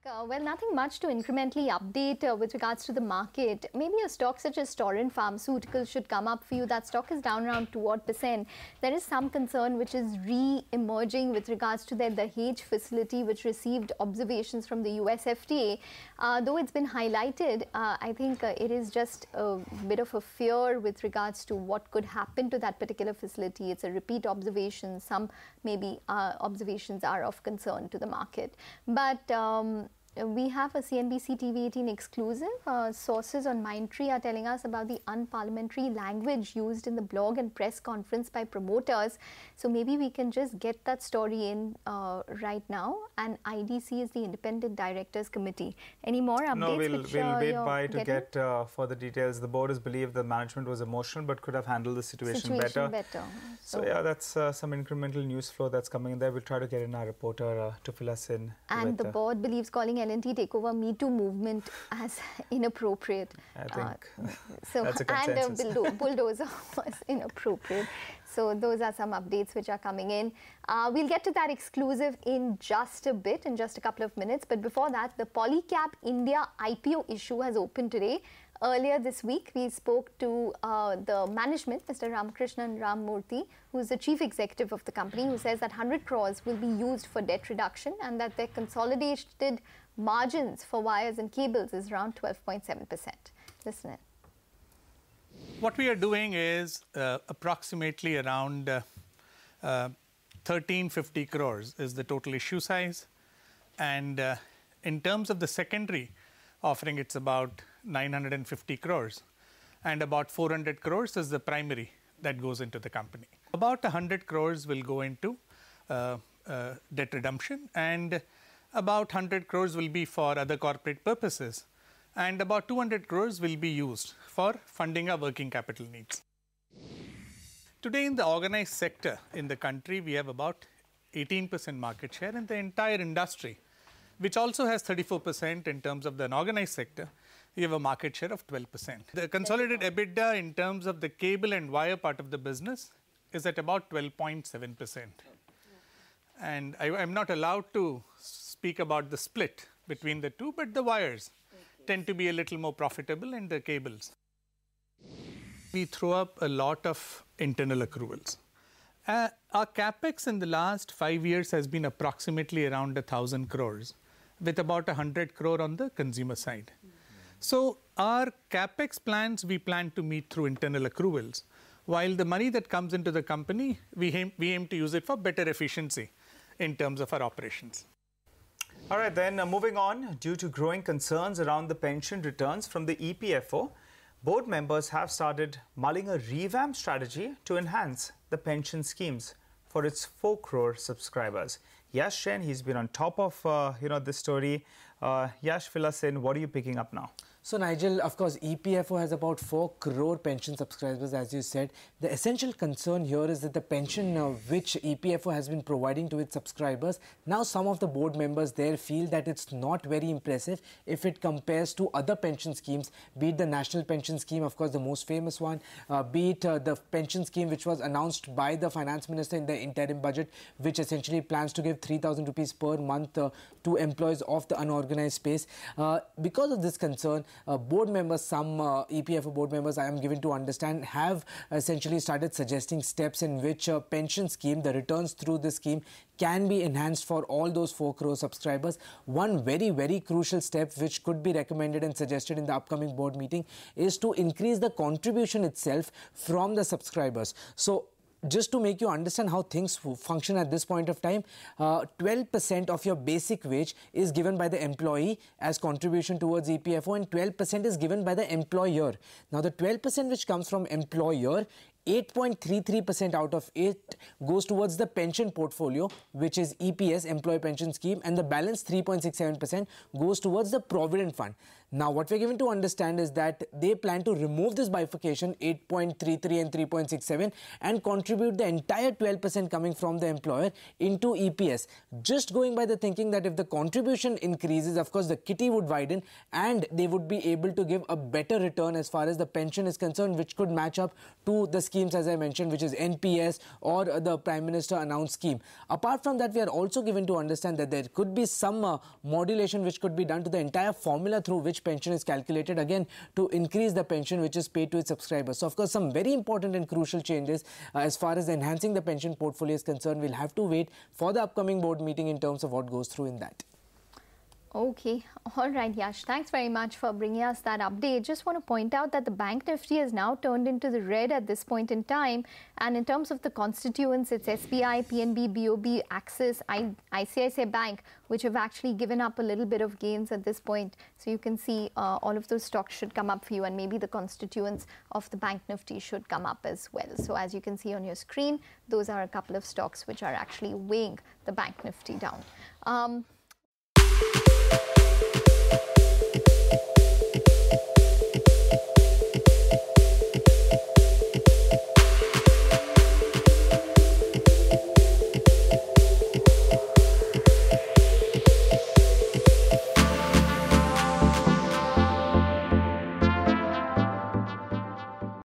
Well, nothing much to incrementally update with regards to the market. Maybe a stock such as Torrent Pharmaceuticals should come up for you. That stock is down around 2%. There is some concern which is re-emerging with regards to the Dahej facility, which received observations from the US FDA. Though it's been highlighted, I think it is just a bit of a fear with regards to what could happen to that particular facility. It's a repeat observation. Some maybe observations are of concern to the market. But we have a CNBC-TV18 exclusive. Sources on Mindtree are telling us about the unparliamentary language used in the blog and press conference by promoters. So maybe we can just get that story in right now. And IDC is the Independent Directors Committee. Any more updates? No, we'll wait by to get further details. The board has believed the management was emotional but could have handled the situation better. So yeah, that's some incremental news flow that's coming in there. We'll try to get in our reporter to fill us in. And the board believes calling L&T takeover Me Too movement as inappropriate. I think that's a consensus. And bulldozer was inappropriate. So those are some updates which are coming in. We'll get to that exclusive in just a bit, in just a couple of minutes. But before that, the Polycab India IPO issue has opened today. Earlier this week, we spoke to the management, Mr. Ramakrishnan Ramamurthy, who is the chief executive of the company, who says that 100 crores will be used for debt reduction and that their consolidated margins for wires and cables is around 12.7%. Listen in. What we are doing is approximately around 1350 crores is the total issue size. And in terms of the secondary offering, it's about 950 crores. And about 400 crores is the primary that goes into the company. About 100 crores will go into debt redemption, and about 100 crores will be for other corporate purposes. And about 200 crores will be used for funding our working capital needs. Today in the organized sector in the country, we have about 18% market share in the entire industry, which also has 34% in terms of the unorganized sector. We have a market share of 12%. The consolidated EBITDA in terms of the cable and wire part of the business is at about 12.7%. And I'm not allowed to speak about the split between the two, but the wires tend to be a little more profitable and the cables. We throw up a lot of internal accruals. Our capex in the last 5 years has been approximately around 1,000 crores, with about 100 crore on the consumer side. So our capex plans, we plan to meet through internal accruals, while the money that comes into the company, we aim to use it for better efficiency in terms of our operations. All right, then moving on, due to growing concerns around the pension returns from the EPFO, board members have started mulling a revamped strategy to enhance the pension schemes for its 4 crore subscribers. Yash Jain, he's been on top of this story. Yash, fill us in. What are you picking up now? So, Nigel, of course, EPFO has about 4 crore pension subscribers, as you said. The essential concern here is that the pension which EPFO has been providing to its subscribers, now some of the board members there feel that it's not very impressive if it compares to other pension schemes, be it the National Pension Scheme, of course, the most famous one, be it the pension scheme which was announced by the Finance Minister in the interim budget, which essentially plans to give 3,000 rupees per month to employees of the unorganized space. Because of this concern, board members, some EPFO board members, I am given to understand, have essentially started suggesting steps in which a pension scheme, the returns through the scheme, can be enhanced for all those 4 crore subscribers. One very, very crucial step which could be recommended and suggested in the upcoming board meeting is to increase the contribution itself from the subscribers. So, just to make you understand how things function at this point of time, 12% of your basic wage is given by the employee as contribution towards EPFO, and 12% is given by the employer. Now, the 12% which comes from employer, 8.33% out of it goes towards the pension portfolio, which is EPS, Employee Pension Scheme, and the balance 3.67% goes towards the Provident Fund. Now, what we're given to understand is that they plan to remove this bifurcation, 8.33 and 3.67, and contribute the entire 12% coming from the employer into EPS. Just going by the thinking that if the contribution increases, of course, the kitty would widen and they would be able to give a better return as far as the pension is concerned, which could match up to the scheme schemes, as I mentioned, which is NPS or the Prime Minister announced scheme. Apart from that, we are also given to understand that there could be some modulation which could be done to the entire formula through which pension is calculated, again, to increase the pension which is paid to its subscribers. So, of course, some very important and crucial changes as far as enhancing the pension portfolio is concerned. We'll have to wait for the upcoming board meeting in terms of what goes through in that. Okay, all right, Yash. Thanks very much for bringing us that update. Just want to point out that the Bank Nifty has now turned into the red at this point in time. And in terms of the constituents, it's SBI, PNB, BOB, Axis, ICICI Bank, which have actually given up a little bit of gains at this point. So you can see all of those stocks should come up for you, and maybe the constituents of the Bank Nifty should come up as well. So as you can see on your screen, those are a couple of stocks which are actually weighing the Bank Nifty down.